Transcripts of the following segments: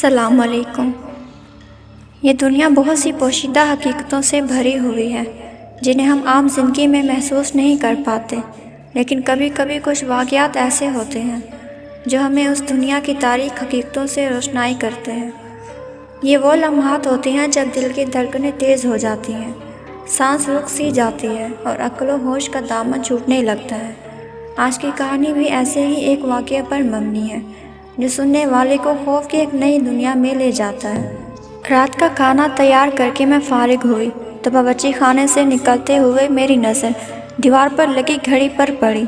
السلام علیکم۔ یہ دنیا بہت سی پوشیدہ حقیقتوں سے بھری ہوئی ہے جنہیں ہم عام زندگی میں محسوس نہیں کر پاتے، لیکن کبھی کبھی کچھ واقعات ایسے ہوتے ہیں جو ہمیں اس دنیا کی تاریک حقیقتوں سے روشنائی کرتے ہیں۔ یہ وہ لمحات ہوتے ہیں جب دل کی دھڑکنیں تیز ہو جاتی ہیں، سانس رک سی جاتی ہے اور عقل و ہوش کا دامن چھوٹنے لگتا ہے۔ آج کی کہانی بھی ایسے ہی ایک واقعے پر مبنی ہے جو سننے والے کو خوف کی ایک نئی دنیا میں لے جاتا ہے۔ رات کا کھانا تیار کر کے میں فارغ ہوئی تو باورچی خانے سے نکلتے ہوئے میری نظر دیوار پر لگی گھڑی پر پڑی۔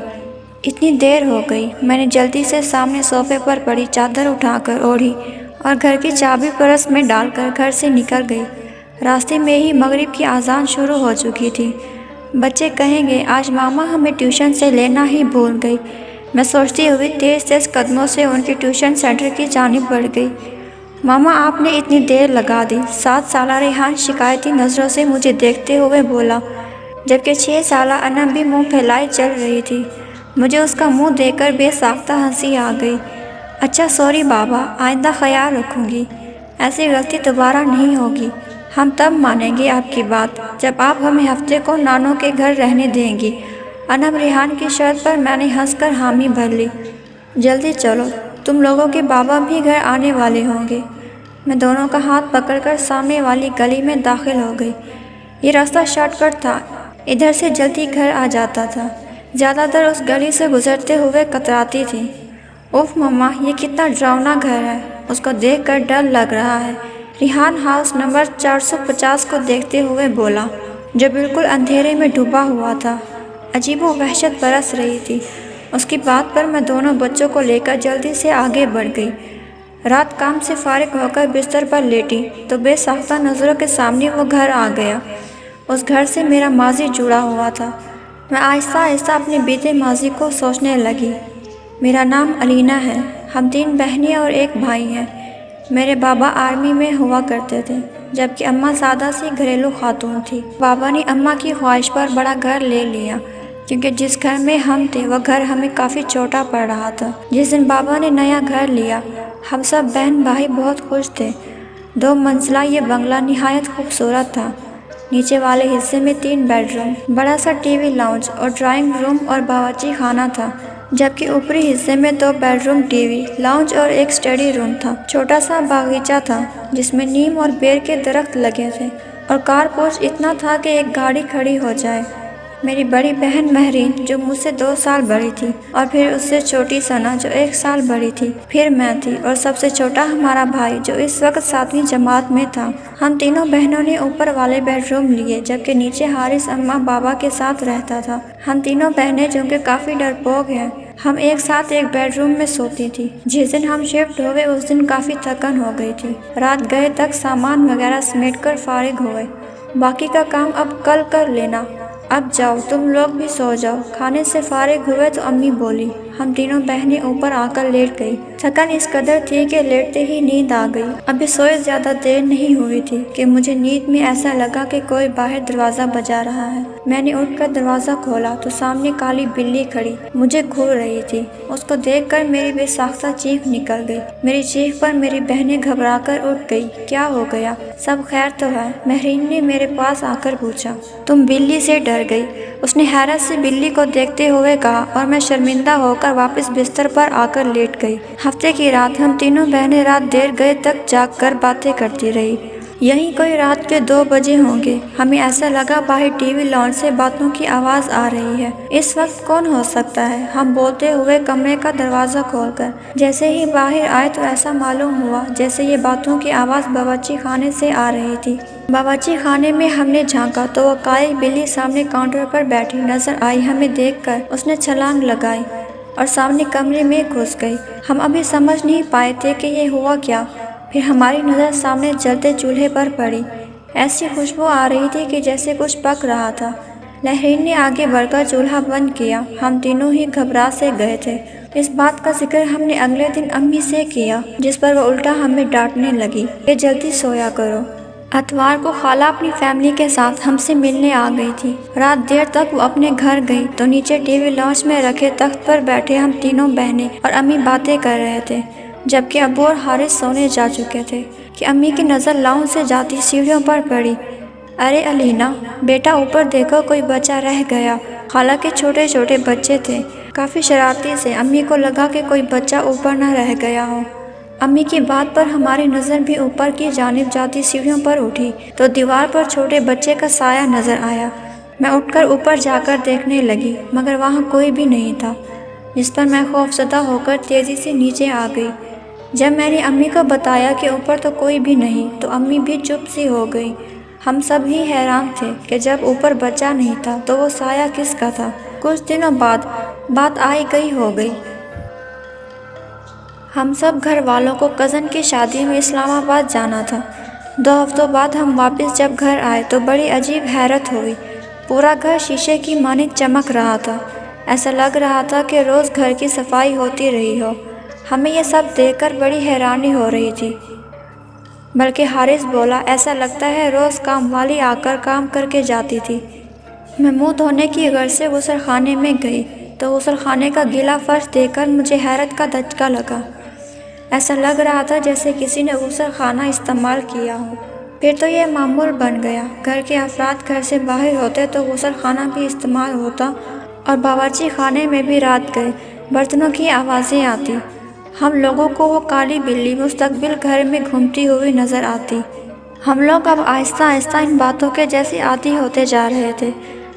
اتنی دیر ہو گئی۔ میں نے جلدی سے سامنے صوفے پر پڑی چادر اٹھا کر اوڑھی اور گھر کی چابی پرس میں ڈال کر گھر سے نکل گئی۔ راستے میں ہی مغرب کی اذان شروع ہو چکی تھی۔ بچے کہیں گے آج ماما ہمیں ٹیوشن سے لینا ہی بھول گئی، میں سوچتی ہوئی تیز تیز قدموں سے ان کے ٹیوشن سینٹر کی جانب بڑھ گئی۔ ماما آپ نے اتنی دیر لگا دی، 7 سالہ ریحان شکایتی نظروں سے مجھے دیکھتے ہوئے بولا، جبکہ 6 سالہ انم بھی منہ پھیلائے چل رہی تھی۔ مجھے اس کا منہ دیکھ کر بے ساختہ ہنسی آ گئی۔ اچھا سوری بابا، آئندہ خیال رکھوں گی، ایسی غلطی دوبارہ نہیں ہوگی۔ ہم تب مانیں گے آپ کی بات جب آپ ہمیں ہفتے کو نانوں کے گھر رہنے دیں گی۔ انم ریحان کی شرط پر میں نے ہنس کر حامی بھر لی۔ جلدی چلو، تم لوگوں کے بابا بھی گھر آنے والے ہوں گے۔ میں دونوں کا ہاتھ پکڑ کر سامنے والی گلی میں داخل ہو گئی۔ یہ راستہ شارٹ کٹ تھا، ادھر سے جلدی گھر آ جاتا تھا۔ زیادہ تر اس گلی سے گزرتے ہوئے کتراتی تھی۔ اوف مما، یہ کتنا ڈراؤنا گھر ہے، اس کو دیکھ کر ڈر لگ رہا ہے، ریحان ہاؤس نمبر 450 کو دیکھتے ہوئے بولا، جو بالکل اندھیرے میں ڈوبا ہوا تھا۔ عجیب و وحشت برس رہی تھی۔ اس کی بات پر میں دونوں بچوں کو لے کر جلدی سے آگے بڑھ گئی۔ رات کام سے فارغ ہو کر بستر پر لیٹی تو بے ساختہ نظروں کے سامنے وہ گھر آ گیا۔ اس گھر سے میرا ماضی جڑا ہوا تھا۔ میں آہستہ آہستہ اپنے بیتے ماضی کو سوچنے لگی۔ میرا نام علینا ہے، ہم 3 بہنیں اور 1 بھائی ہیں۔ میرے بابا آرمی میں ہوا کرتے تھے، جبکہ اماں سادہ سی گھریلو خاتون تھی۔ بابا نے اماں کی خواہش پر بڑا گھر لے لیا، کیونکہ جس گھر میں ہم تھے وہ گھر ہمیں کافی چھوٹا پڑ رہا تھا۔ جس دن بابا نے نیا گھر لیا، ہم سب بہن بھائی بہت خوش تھے۔ 2 منزلہ یہ بنگلہ نہایت خوبصورت تھا۔ نیچے والے حصے میں 3 بیڈ روم، بڑا سا ٹی وی لاؤنج اور ڈرائنگ روم اور باورچی خانہ تھا، جبکہ اوپری حصے میں 2 bed room, T V lounge اور ایک اسٹڈی روم تھا۔ چھوٹا سا باغیچہ تھا جس میں نیم اور بیر کے درخت لگے تھے اور کار پورچ اتنا تھا کہ ایک گاڑی کھڑی ہو جائے۔ میری بڑی بہن مہرین جو مجھ سے 2 سال بڑی تھی، اور پھر اس سے چھوٹی ثنا جو 1 سال بڑی تھی، پھر میں تھی، اور سب سے چھوٹا ہمارا بھائی جو اس وقت 7ویں جماعت میں تھا۔ ہم تینوں بہنوں نے اوپر والے بیڈ روم لیے، جبکہ نیچے حارث اماں بابا کے ساتھ رہتا تھا۔ ہم تینوں بہنیں جو کہ کافی ڈرپوک ہیں، ہم ایک ساتھ ایک بیڈ روم میں سوتی تھی۔ جس دن ہم شفٹ ہوئے اس دن کافی تھکن ہو گئی تھی۔ رات گئے تک سامان وغیرہ سمیٹ کر فارغ ہوئے، باقی کا کام اب کل کر لینا، اب جاؤ تم لوگ بھی سو جاؤ۔ کھانے سے فارغ ہوئے تو امی بولی۔ ہم تینوں بہنیں اوپر آ کر لیٹ گئی۔ تھکن اس قدر تھی کہ لیٹتے ہی نیند آ گئی۔ ابھی سوئے زیادہ دیر نہیں ہوئی تھی کہ مجھے نیند میں ایسا لگا کہ کوئی باہر دروازہ بجا رہا ہے۔ میں نے اٹھ کر دروازہ کھولا تو سامنے کالی بلی کھڑی مجھے گھور رہی تھی۔ اس کو دیکھ کر میری بے ساختہ چیخ نکل گئی۔ میری چیخ پر میری بہنیں گھبرا کر اٹھ گئی۔ کیا ہو گیا؟ سب خیر تو ہے؟ مہرین نے میرے پاس آ کر پوچھا۔ تم بلی سے ڈر گئی؟ اس نے حیرت سے بلی کو دیکھتے ہوئے کہا، اور میں شرمندہ ہو کر واپس بستر پر آ کر لیٹ گئی۔ ہفتے کی رات ہم تینوں بہنیں رات دیر گئے تک جاگ کر باتیں کرتی رہی۔ یہیں کوئی رات کے 2 بجے ہوں گے۔ ہمیں ایسا لگا باہر ٹی وی لاؤنج سے باتوں کی آواز آ رہی ہے۔ اس وقت کون ہو سکتا ہے؟ ہم بولتے ہوئے کمرے کا دروازہ کھول کر جیسے ہی باہر آئے تو ایسا معلوم ہوا جیسے یہ باتوں کی آواز باورچی خانے سے آ رہی تھی۔ باورچی خانے میں ہم نے جھانکا تو وہ کالی بلی سامنے کاؤنٹر پر بیٹھی نظر آئی۔ ہمیں دیکھ کر اس نے چھلانگ لگائی اور سامنے کمرے میں گھس گئی۔ ہم ابھی سمجھ نہیں پائے تھے کہ یہ ہوا کیا، پھر ہماری نظر سامنے جلتے چولہے پر پڑی۔ ایسی خوشبو آ رہی تھی کہ جیسے کچھ پک رہا تھا۔ لہرین نے آگے بڑھ کر چولہا بند کیا۔ ہم تینوں ہی گھبرا سے گئے تھے۔ اس بات کا ذکر ہم نے اگلے دن امی سے کیا، جس پر وہ الٹا ہمیں ڈانٹنے لگی کہ جلدی سویا کرو۔ اتوار کو خالہ اپنی فیملی کے ساتھ ہم سے ملنے آ گئی تھی۔ رات دیر تک وہ اپنے گھر گئی تو نیچے ٹی وی لاؤنج میں رکھے تخت پر بیٹھے ہم تینوں بہنیں اور امی باتیں کر رہے تھے۔ جبکہ ابو اور حارث سونے جا چکے تھے کہ امی کی نظر لاؤن سے جاتی سیڑھیوں پر پڑی۔ ارے علینا بیٹا، اوپر دیکھو، کوئی بچہ رہ گیا۔ حالانکہ چھوٹے چھوٹے بچے تھے، کافی شرارتی سے۔ امی کو لگا کہ کوئی بچہ اوپر نہ رہ گیا ہو۔ امی کی بات پر ہماری نظر بھی اوپر کی جانب جاتی سیڑھیوں پر اٹھی تو دیوار پر چھوٹے بچے کا سایہ نظر آیا۔ میں اٹھ کر اوپر جا کر دیکھنے لگی، مگر وہاں کوئی بھی نہیں تھا، جس پر میں خوفزدہ ہو کر تیزی سے نیچے آ گئی۔ جب میں نے امی کو بتایا کہ اوپر تو کوئی بھی نہیں تو امی بھی چپ سی ہو گئی۔ ہم سب ہی حیران تھے کہ جب اوپر بچہ نہیں تھا تو وہ سایہ کس کا تھا۔ کچھ دنوں بعد بات آئی گئی ہو گئی۔ ہم سب گھر والوں کو کزن کی شادی میں اسلام آباد جانا تھا۔ 2 ہفتوں بعد ہم واپس جب گھر آئے تو بڑی عجیب حیرت ہوئی۔ پورا گھر شیشے کی مانند چمک رہا تھا۔ ایسا لگ رہا تھا کہ روز گھر کی صفائی ہوتی رہی ہو۔ ہمیں یہ سب دیکھ کر بڑی حیرانی ہو رہی تھی۔ بلکہ حارث بولا، ایسا لگتا ہے روز کام والی آ کر کام کر کے جاتی تھی۔ میں منہ دھونے کی غرض سے غسل خانے میں گئی تو غسل خانے کا گیلا فرش دیکھ کر مجھے حیرت کا دھچکا لگا۔ ایسا لگ رہا تھا جیسے کسی نے غسل خانہ استعمال کیا ہو۔ پھر تو یہ معمول بن گیا، گھر کے افراد گھر سے باہر ہوتے تو غسل خانہ بھی استعمال ہوتا اور باورچی خانے میں بھی رات گئے برتنوں کی آوازیں آتی۔ ہم لوگوں کو وہ کالی بلی مستقبل گھر میں گھومتی ہوئی نظر آتی۔ ہم لوگ اب آہستہ آہستہ ان باتوں کے جیسے عادی ہوتے جا رہے تھے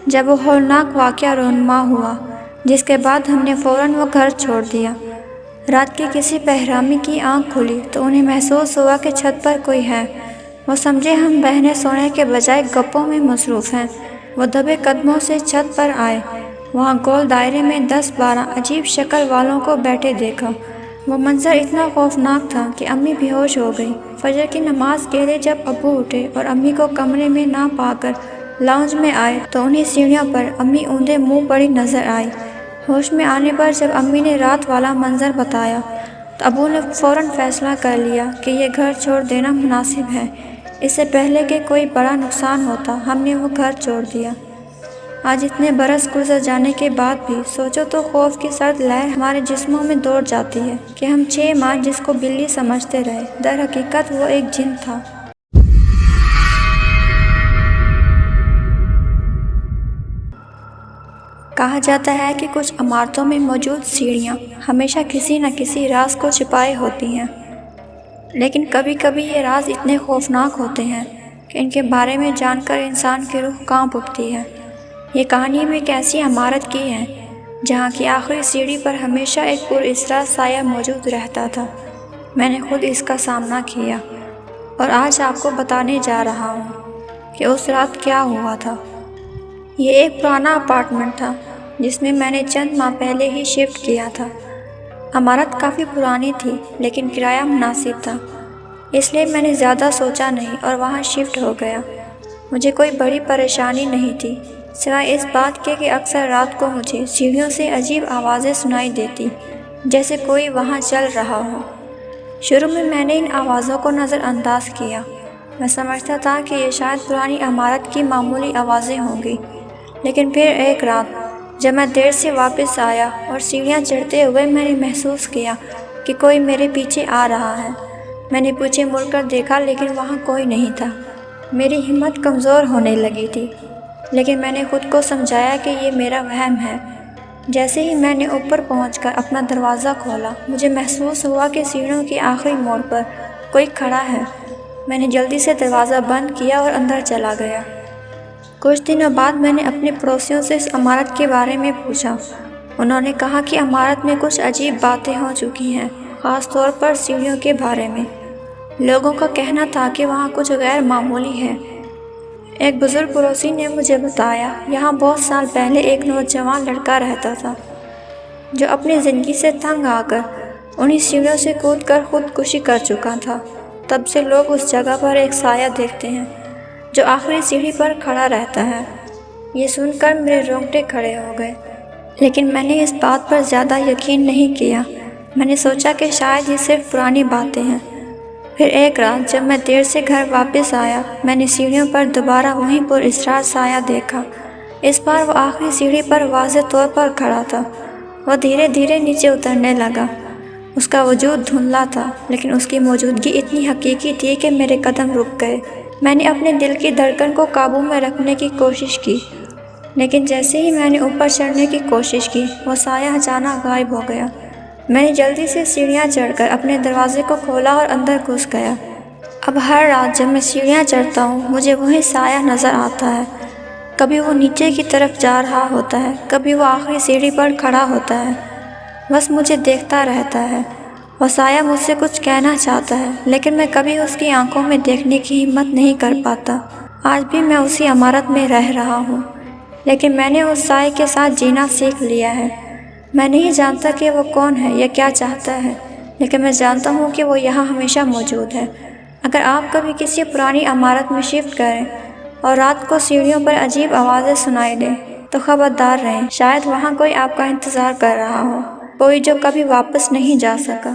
جب وہ ہولناک واقعہ رونما ہوا، جس کے بعد ہم نے فوراً وہ گھر چھوڑ دیا۔ رات کی کسی بہرامی کی آنکھ کھلی تو انہیں محسوس ہوا کہ چھت پر کوئی ہے۔ وہ سمجھے ہم بہنیں سونے کے بجائے گپوں میں مصروف ہیں۔ وہ دبے قدموں سے چھت پر آئے۔ وہاں گول دائرے میں 10-12 عجیب شکل والوں کو بیٹھے دیکھا۔ وہ منظر اتنا خوفناک تھا کہ امی بے ہوش ہو گئی۔ فجر کی نماز کے لیے جب ابو اٹھے اور امی کو کمرے میں نہ پا کر لاؤنج میں آئے تو انہیں سیڑھیوں پر امی اوندے منہ پڑی نظر آئی۔ ہوش میں آنے پر جب امی نے رات والا منظر بتایا تو ابو نے فوراً فیصلہ کر لیا کہ یہ گھر چھوڑ دینا مناسب ہے۔ اس سے پہلے کہ کوئی بڑا نقصان ہوتا ہم نے وہ گھر چھوڑ دیا۔ آج اتنے برس گزر جانے کے بعد بھی سوچو تو خوف کی سرد لہر ہمارے جسموں میں دوڑ جاتی ہے کہ ہم 6 ماہ جس کو بلی سمجھتے رہے، در حقیقت وہ ایک جن تھا۔ کہا جاتا ہے کہ کچھ عمارتوں میں موجود سیڑھیاں ہمیشہ کسی نہ کسی راز کو چھپائے ہوتی ہیں، لیکن کبھی کبھی یہ راز اتنے خوفناک ہوتے ہیں کہ ان کے بارے میں جان کر انسان کی روح کانپ اٹھتی ہے۔ یہ کہانی بھی ایک ایسی عمارت کی ہے جہاں کی آخری سیڑھی پر ہمیشہ ایک پراسرار سایہ موجود رہتا تھا۔ میں نے خود اس کا سامنا کیا اور آج آپ کو بتانے جا رہا ہوں کہ اس رات کیا ہوا تھا۔ یہ ایک پرانا اپارٹمنٹ تھا جس میں میں نے چند ماہ پہلے ہی شفٹ کیا تھا۔ عمارت کافی پرانی تھی لیکن کرایہ مناسب تھا، اس لیے میں نے زیادہ سوچا نہیں اور وہاں شفٹ ہو گیا۔ مجھے کوئی بڑی پریشانی نہیں تھی سوائے اس بات کے کہ اکثر رات کو مجھے سیڑھیوں سے عجیب آوازیں سنائی دیتی جیسے کوئی وہاں چل رہا ہو۔ شروع میں نے ان آوازوں کو نظر انداز کیا۔ میں سمجھتا تھا کہ یہ شاید پرانی عمارت کی معمولی آوازیں ہوں گی، لیکن پھر ایک رات جب میں دیر سے واپس آیا اور سیڑھیاں چڑھتے ہوئے میں نے محسوس کیا کہ کوئی میرے پیچھے آ رہا ہے۔ میں نے پیچھے مڑ کر دیکھا لیکن وہاں کوئی نہیں تھا۔ میری ہمت کمزور ہونے لگی تھی، لیکن میں نے خود کو سمجھایا کہ یہ میرا وہم ہے۔ جیسے ہی میں نے اوپر پہنچ کر اپنا دروازہ کھولا، مجھے محسوس ہوا کہ سیڑھیوں کے آخری موڑ پر کوئی کھڑا ہے۔ میں نے جلدی سے دروازہ بند کیا اور اندر چلا گیا۔ کچھ دنوں بعد میں نے اپنے پڑوسیوں سے اس عمارت کے بارے میں پوچھا۔ انہوں نے کہا کہ عمارت میں کچھ عجیب باتیں ہو چکی ہیں، خاص طور پر سیڑھیوں کے بارے میں۔ لوگوں کا کہنا تھا کہ وہاں کچھ غیر معمولی ہے۔ ایک بزرگ پڑوسی نے مجھے بتایا، یہاں بہت سال پہلے ایک نوجوان لڑکا رہتا تھا جو اپنی زندگی سے تنگ آ کر انہی سیڑھیوں سے کود کر خودکشی کر چکا تھا۔ تب سے لوگ اس جگہ پر ایک سایہ دیکھتے ہیں جو آخری سیڑھی پر کھڑا رہتا ہے۔ یہ سن کر میرے رونگٹے کھڑے ہو گئے، لیکن میں نے اس بات پر زیادہ یقین نہیں کیا۔ میں نے سوچا کہ شاید یہ صرف پرانی باتیں ہیں۔ پھر ایک رات جب میں دیر سے گھر واپس آیا، میں نے سیڑھیوں پر دوبارہ وہیں پراسرار سایہ دیکھا۔ اس بار وہ آخری سیڑھی پر واضح طور پر کھڑا تھا۔ وہ دھیرے دھیرے نیچے اترنے لگا۔ اس کا وجود دھندلا تھا، لیکن اس کی موجودگی اتنی حقیقی تھی کہ میرے قدم رک گئے۔ میں نے اپنے دل کی دھڑکن کو قابو میں رکھنے کی کوشش کی، لیکن جیسے ہی میں نے اوپر چڑھنے کی کوشش کی، وہ سایہ اچانک غائب ہو گیا۔ میں نے جلدی سے سیڑھیاں چڑھ کر اپنے دروازے کو کھولا اور اندر گھس گیا۔ اب ہر رات جب میں سیڑھیاں چڑھتا ہوں، مجھے وہی سایہ نظر آتا ہے۔ کبھی وہ نیچے کی طرف جا رہا ہوتا ہے، کبھی وہ آخری سیڑھی پر کھڑا ہوتا ہے، بس مجھے دیکھتا رہتا ہے۔ وہ سایہ مجھ سے کچھ کہنا چاہتا ہے، لیکن میں کبھی اس کی آنکھوں میں دیکھنے کی ہمت نہیں کر پاتا۔ آج بھی میں اسی عمارت میں رہ رہا ہوں، لیکن میں نے اس سائے کے ساتھ جینا سیکھ لیا ہے۔ میں نہیں جانتا کہ وہ کون ہے یا کیا چاہتا ہے، لیکن میں جانتا ہوں کہ وہ یہاں ہمیشہ موجود ہے۔ اگر آپ کبھی کسی پرانی عمارت میں شفٹ کریں اور رات کو سیڑھیوں پر عجیب آوازیں سنائی دیں، تو خبردار رہیں، شاید وہاں کوئی آپ کا انتظار کر رہا ہو، کوئی جو کبھی واپس نہیں جا سکا۔